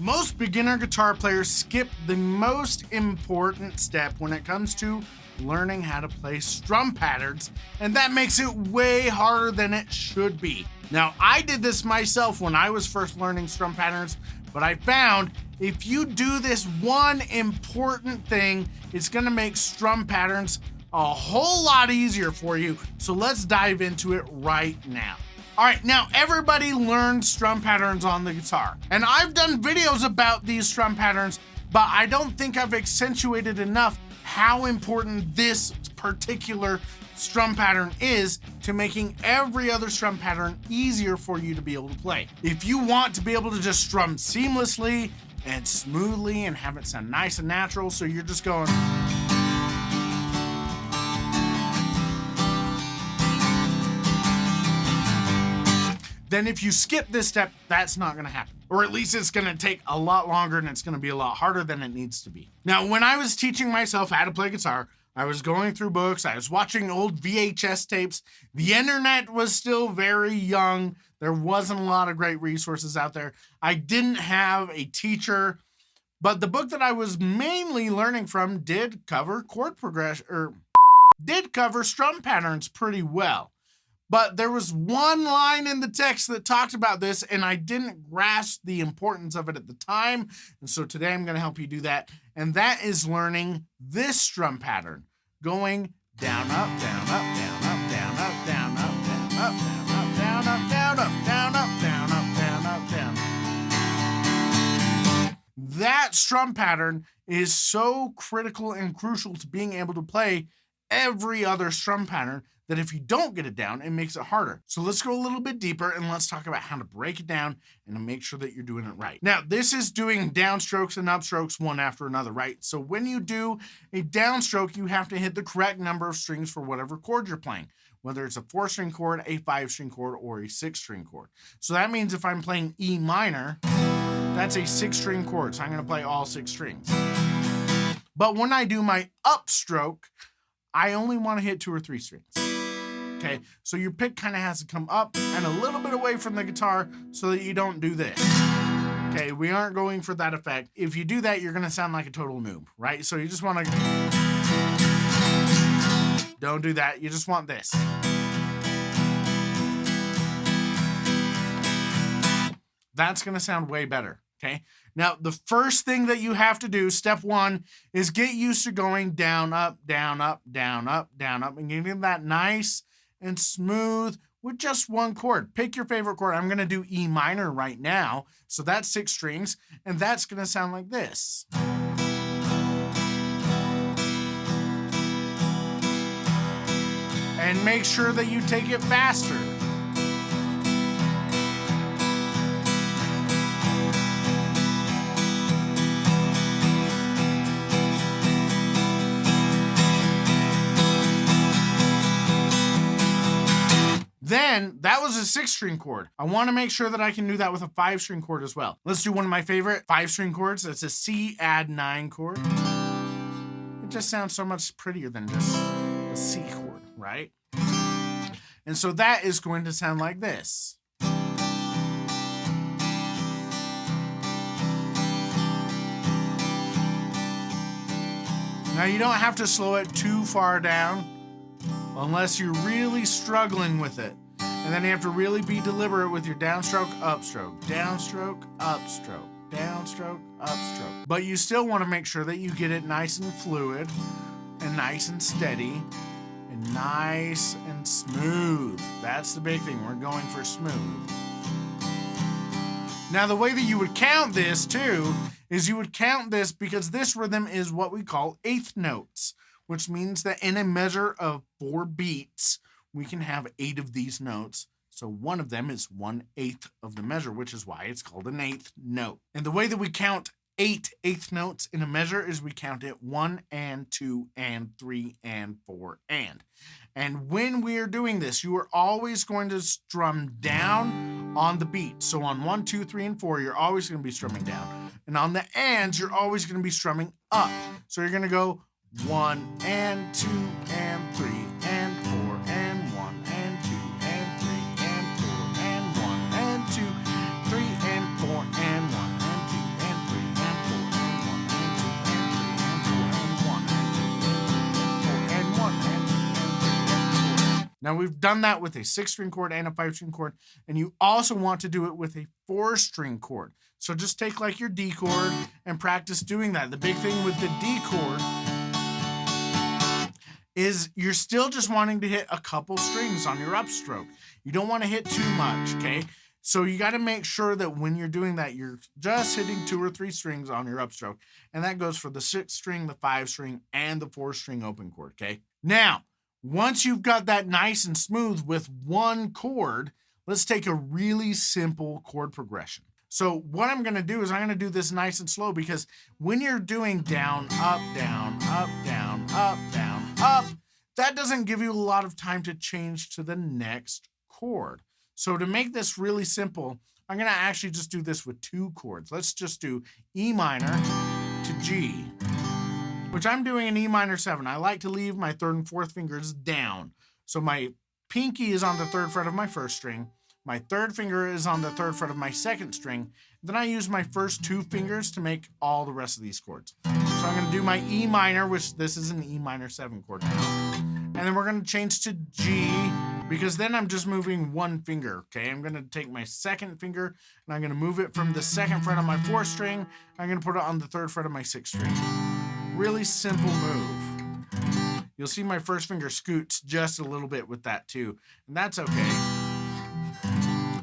Most beginner guitar players skip the most important step when it comes to learning how to play strum patterns, and that makes it way harder than it should be. Now, I did this myself when I was first learning strum patterns, but I found if you do this one important thing, it's gonna make strum patterns a whole lot easier for you. So let's dive into it right now. All right, now everybody learns strum patterns on the guitar, and I've done videos about these strum patterns, but I don't think I've accentuated enough how important this particular strum pattern is to making every other strum pattern easier for you to be able to play. If you want to be able to just strum seamlessly and smoothly and have it sound nice and natural, so you're just going, then if you skip this step, that's not gonna happen. Or at least it's gonna take a lot longer and it's gonna be a lot harder than it needs to be. Now, when I was teaching myself how to play guitar, I was going through books, I was watching old VHS tapes. The internet was still very young. There wasn't a lot of great resources out there. I didn't have a teacher, but the book that I was mainly learning from did cover chord progression, or did cover strum patterns pretty well. But there was one line in the text that talked about this, and I didn't grasp the importance of it at the time. And so today I'm gonna help you do that. And that is learning this strum pattern, going down, up, down, up, down, up, down, up, down, up, down, up, down, up, down, up, down, up, down, up, down, up, down, up, down. That strum pattern is so critical and crucial to being able to play every other strum pattern that if you don't get it down, it makes it harder. So let's go a little bit deeper and let's talk about how to break it down and to make sure that you're doing it right. Now, this is doing downstrokes and upstrokes one after another, right? So when you do a downstroke, you have to hit the correct number of strings for whatever chord you're playing, whether it's a 4-string chord, a 5-string chord, or a 6-string chord. So that means if I'm playing E minor, that's a 6-string chord. So I'm gonna play all 6 strings. But when I do my upstroke, I only wanna hit 2 or 3 strings. Okay, so your pick kind of has to come up and a little bit away from the guitar so that you don't do this. Okay, we aren't going for that effect. If you do that, you're gonna sound like a total noob, right? So you just wanna, don't do that. You just want this. That's gonna sound way better, okay? Now, the first thing that you have to do, step 1, is get used to going down, up, down, up, down, up, down, up, and getting that nice and smooth with just one chord. Pick your favorite chord. I'm gonna do E minor right now. So that's 6 strings, and that's gonna sound like this. And make sure that you take it faster. Then, that was a 6-string chord. I wanna make sure that I can do that with a 5-string chord as well. Let's do one of my favorite 5-string chords. That's a C add 9 chord. It just sounds so much prettier than just a C chord, right? And so that is going to sound like this. Now you don't have to slow it too far down unless you're really struggling with it. And then you have to really be deliberate with your downstroke, upstroke, downstroke, upstroke, downstroke, upstroke. But you still want to make sure that you get it nice and fluid and nice and steady and nice and smooth. That's the big thing. We're going for smooth. Now, the way that you would count this too is you would count this because this rhythm is what we call eighth notes, which means that in a measure of 4 beats, we can have 8 of these notes. So one of them is 1/8 of the measure, which is why it's called an eighth note. And the way that we count 8 eighth notes in a measure is we count it 1 and 2 and 3 and 4 and. And when we are doing this, you are always going to strum down on the beat. So on 1, 2, 3, and 4, you're always going to be strumming down. And on the ands, you're always going to be strumming up. So you're going to go 1 and 2 and 3 and 4 and 1 and 2 and 3 and 4 and 1 and 2, 3 and 4 and 1 and 2 and Now we've done that with a 6-string chord and a 5-string chord, and you also want to do it with a 4-string chord. So just take like your D chord and practice doing that. The big thing with the D chord is you're still just wanting to hit a couple strings on your upstroke. You don't want to hit too much, okay? So you got to make sure that when you're doing that, you're just hitting 2 or 3 strings on your upstroke. And that goes for the 6-string, the 5-string, and the 4-string open chord, okay? Now, once you've got that nice and smooth with one chord, let's take a really simple chord progression. So what I'm going to do is I'm going to do this nice and slow, because when you're doing down, up, down, up, down, up, down, up, that doesn't give you a lot of time to change to the next chord. So to make this really simple, I'm going to actually just do this with 2 chords. Let's just do E minor to G, which I'm doing an E minor 7. I like to leave my 3rd and 4th fingers down. So my pinky is on the 3rd fret of my 1st string. My 3rd finger is on the 3rd fret of my 2nd string. Then I use my first 2 fingers to make all the rest of these chords. So I'm going to do my E minor, which this is an E minor 7 chord now. And then we're going to change to G, because then I'm just moving 1 finger, okay? I'm going to take my 2nd finger, and I'm going to move it from the 2nd fret on my 4th string. I'm going to put it on the 3rd fret of my 6th string. Really simple move. You'll see my 1st finger scoots just a little bit with that too, and that's okay.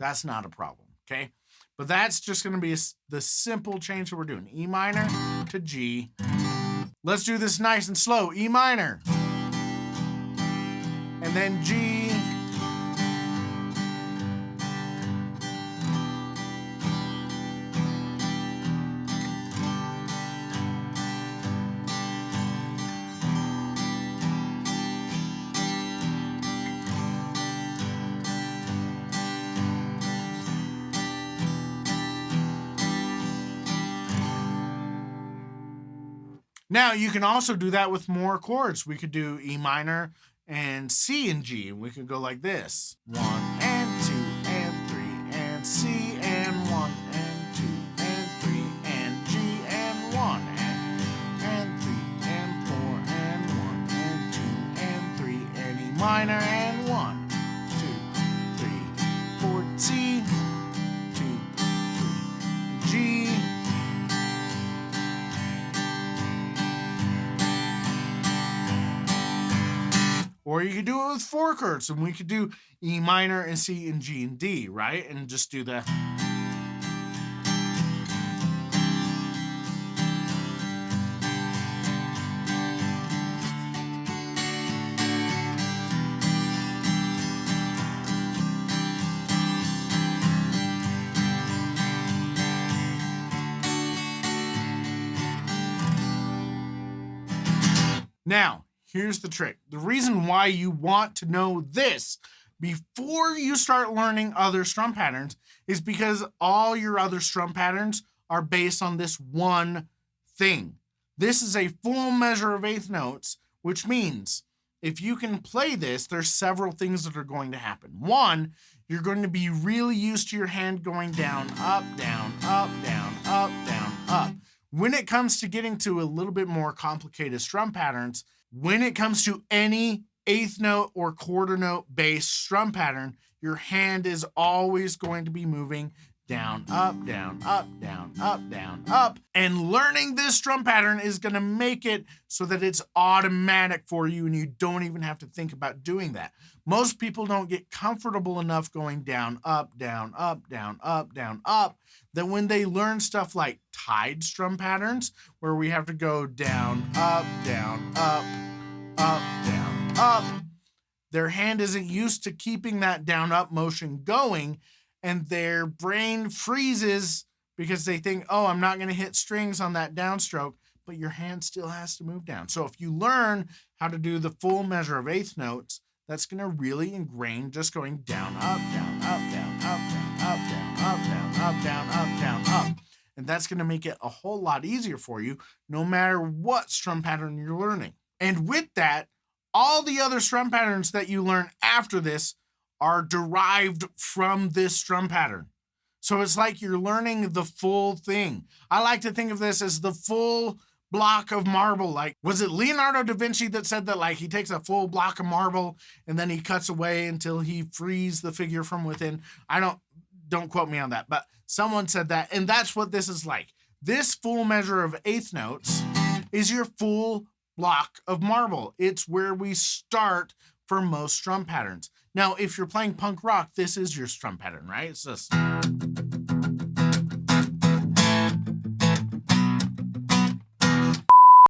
That's not a problem, okay? But that's just going to be the simple change that we're doing. E minor to G. Let's do this nice and slow. E minor. And then G. Now, you can also do that with more chords. We could do E minor and C and G. We could go like this. 1 and 2 and 3 and C and 1 and 2 and 3 and G and 1 and 3 and 4 and 1 and 2 and 3 and E minor and 1, 2, 3, 4, C, 2, 3, G. Or you could do it with 4 chords, and we could do E minor and C and G and D, right? And just do the... Now, here's the trick. The reason why you want to know this before you start learning other strum patterns is because all your other strum patterns are based on this one thing. This is a full measure of eighth notes, which means if you can play this, there's several things that are going to happen. One, you're going to be really used to your hand going down, up, down, up, down, up, down, up. When it comes to getting to a little bit more complicated strum patterns, when it comes to any eighth note or quarter note based strum pattern, your hand is always going to be moving down, up, down, up, down, up, down, up. And learning this strum pattern is going to make it so that it's automatic for you and you don't even have to think about doing that. Most people don't get comfortable enough going down, up, down, up, down, up, down, up, that when they learn stuff like tied strum patterns, where we have to go down, up, down, up, down, up, their hand isn't used to keeping that down, up motion going, and their brain freezes because they think, oh, I'm not going to hit strings on that downstroke, but your hand still has to move down. So if you learn how to do the full measure of eighth notes, that's going to really ingrain just going down, up, down, up, down, up, down, up, down, up, down, up, down, up, down, up. And that's going to make it a whole lot easier for you, no matter what strum pattern you're learning. And with that, all the other strum patterns that you learn after this are derived from this strum pattern. So it's like you're learning the full thing. I like to think of this as the full block of marble. Like, was it Leonardo da Vinci that said that, like, he takes a full block of marble and then he cuts away until he frees the figure from within? Don't quote me on that, but someone said that, and that's what this is like. This full measure of eighth notes is your full block of marble. It's where we start for most strum patterns. Now, if you're playing punk rock, this is your strum pattern, right? It's just...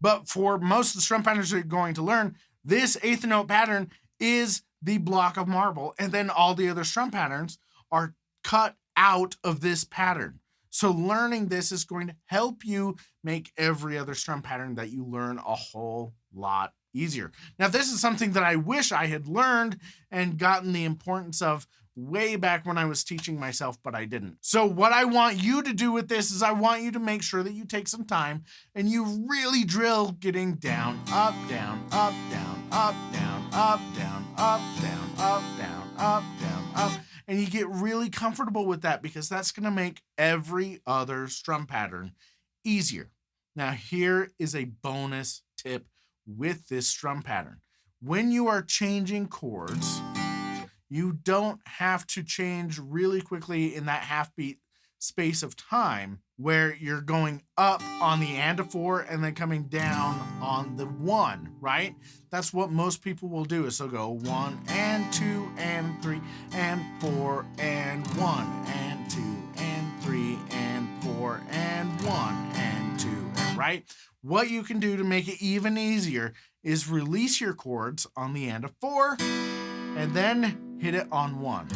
But for most of the strum patterns you're going to learn, this eighth note pattern is the block of marble, and then all the other strum patterns are cut out of this pattern. So learning this is going to help you make every other strum pattern that you learn a whole lot easier. Now, this is something that I wish I had learned and gotten the importance of way back when I was teaching myself, but I didn't. So what I want you to do with this is I want you to make sure that you take some time and you really drill getting down, up, down, up, down, up, down, up, down, up, down, up, down, up, down, up. And you get really comfortable with that because that's going to make every other strum pattern easier. Now, here is a bonus tip with this strum pattern. When you are changing chords, you don't have to change really quickly in that half beat space of time where you're going up on the and a 4 and then coming down on the 1, right? That's what most people will do, is they'll go 1 and 2 and 3 and 4 and 1 and 2 and 3 and 4 and 1 and 2, and right? What you can do to make it even easier is release your chords on the and a 4 and then hit it on 1.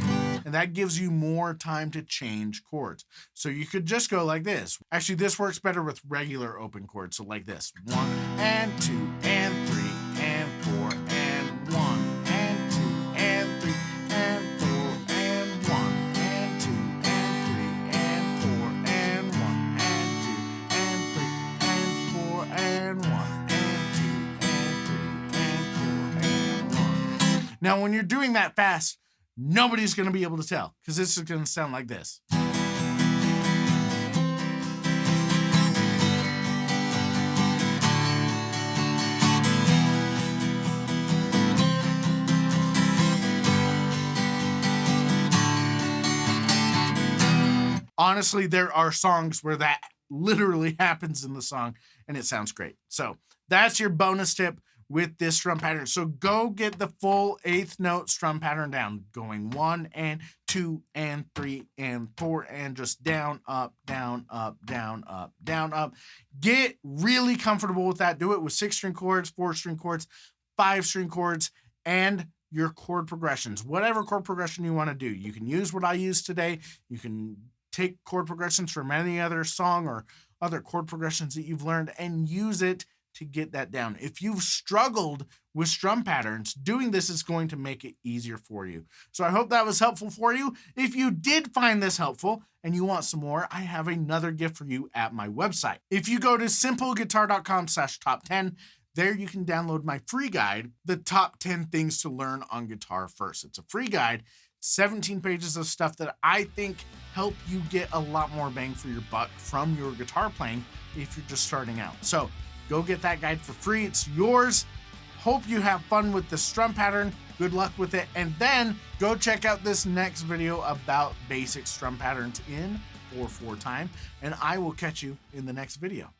And that gives you more time to change chords. So you could just go like this. Actually, this works better with regular open chords. So like this, 1 and 2 and 3 and 4 and 1 and 2 and 3 and 4 and 1 and 2 and 3 and 4 and 1 and 2 and 3 and 4 and 1 and 2 and 3 and 4 and 1. Now, when you're doing that fast, nobody's going to be able to tell because this is going to sound like this. Honestly, there are songs where that literally happens in the song and it sounds great. So that's your bonus tip with this strum pattern. So go get the full eighth note strum pattern down, going 1 and 2 and 3 and 4 and just down, up, down, up, down, up, down, up. Get really comfortable with that. Do it with 6-string chords, 4-string chords, 5-string chords, and your chord progressions. Whatever chord progression you want to do. You can use what I used today. You can take chord progressions from any other song or other chord progressions that you've learned and use it to get that down. If you've struggled with strum patterns, doing this is going to make it easier for you. So I hope that was helpful for you. If you did find this helpful and you want some more, I have another gift for you at my website. If you go to simpleguitar.com/top10, there you can download my free guide, The Top 10 Things to Learn on Guitar First. It's a free guide, 17 pages of stuff that I think help you get a lot more bang for your buck from your guitar playing if you're just starting out. So go get that guide for free. It's yours. Hope you have fun with the strum pattern. Good luck with it. And then go check out this next video about basic strum patterns in 4/4 time. And I will catch you in the next video.